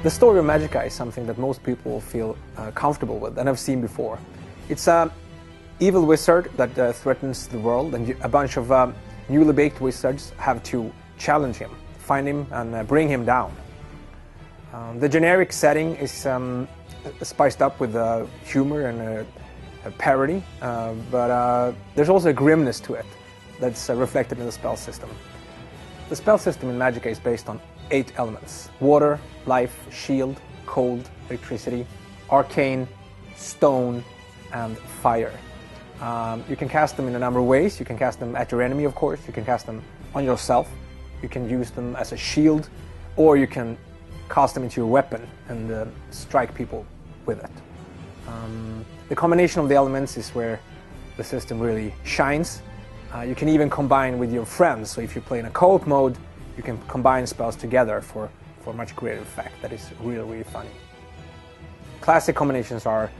The story of Magicka is something that most people feel comfortable with and have seen before. It's an evil wizard that threatens the world, and a bunch of newly baked wizards have to challenge him, find him, and bring him down. The generic setting is spiced up with humor and a parody, but there's also a grimness to it that's reflected in the spell system. The spell system in Magicka is based on 8 elements: water, life, shield, cold, electricity, arcane, stone, and fire. You can cast them in a number of ways. You can cast them at your enemy, of course. You can cast them on yourself. You can use them as a shield, or you can cast them into your weapon and strike people with it. The combination of the elements is where the system really shines. You can even combine with your friends, so if you play in a co-op mode, you can combine spells together for a much greater effect. That is really funny. Classic combinations are,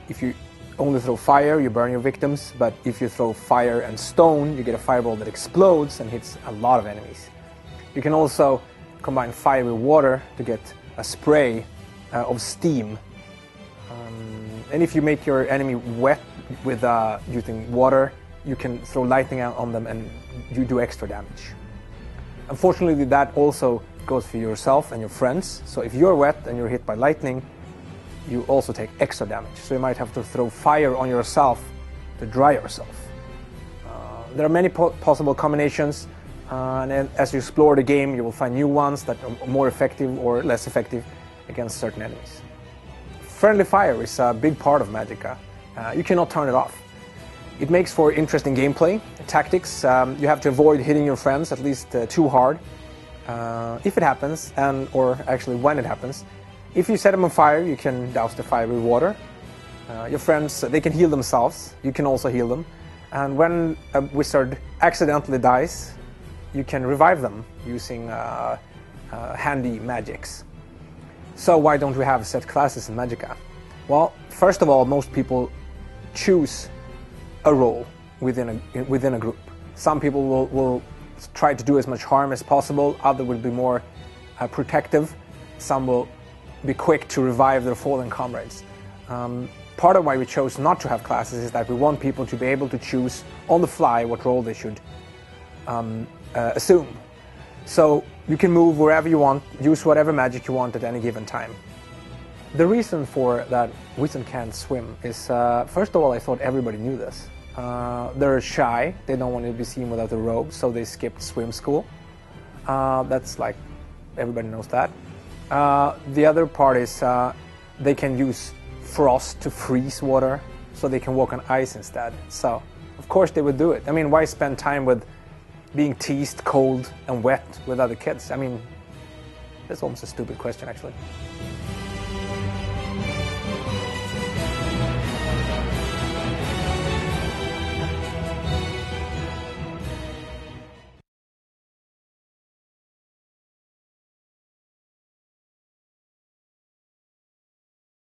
if you only throw fire, you burn your victims, but if you throw fire and stone, you get a fireball that explodes and hits a lot of enemies. You can also combine fire with water to get a spray of steam. And if you make your enemy wet with using water, you can throw lightning out on them and you do extra damage. Unfortunately, that also goes for yourself and your friends. So if you're wet and you're hit by lightning, you also take extra damage. So you might have to throw fire on yourself to dry yourself. There are many possible combinations, and as you explore the game, you will find new ones that are more effective or less effective against certain enemies. Friendly fire is a big part of Magicka. You cannot turn it off. It makes for interesting gameplay, tactics. You have to avoid hitting your friends at least too hard. If it happens, or actually when it happens. If you set them on fire, you can douse the fire with water. Your friends, they can heal themselves. You can also heal them. And when a wizard accidentally dies, you can revive them using handy magics. So why don't we have set classes in Magicka? Well, first of all, most people choose a role within a group. Some people will try to do as much harm as possible. Others will be more protective. Some will be quick to revive their fallen comrades. Part of why we chose not to have classes is that we want people to be able to choose on the fly what role they should assume. So you can move wherever you want, use whatever magic you want at any given time. The reason for that wizard can't swim is, first of all, I thought everybody knew this. They're shy, they don't want to be seen without a robe, so they skipped swim school. That's like, everybody knows that. The other part is they can use frost to freeze water, so they can walk on ice instead. So, of course they would do it. I mean, why spend time with being teased, cold, and wet with other kids? I mean, that's almost a stupid question, actually.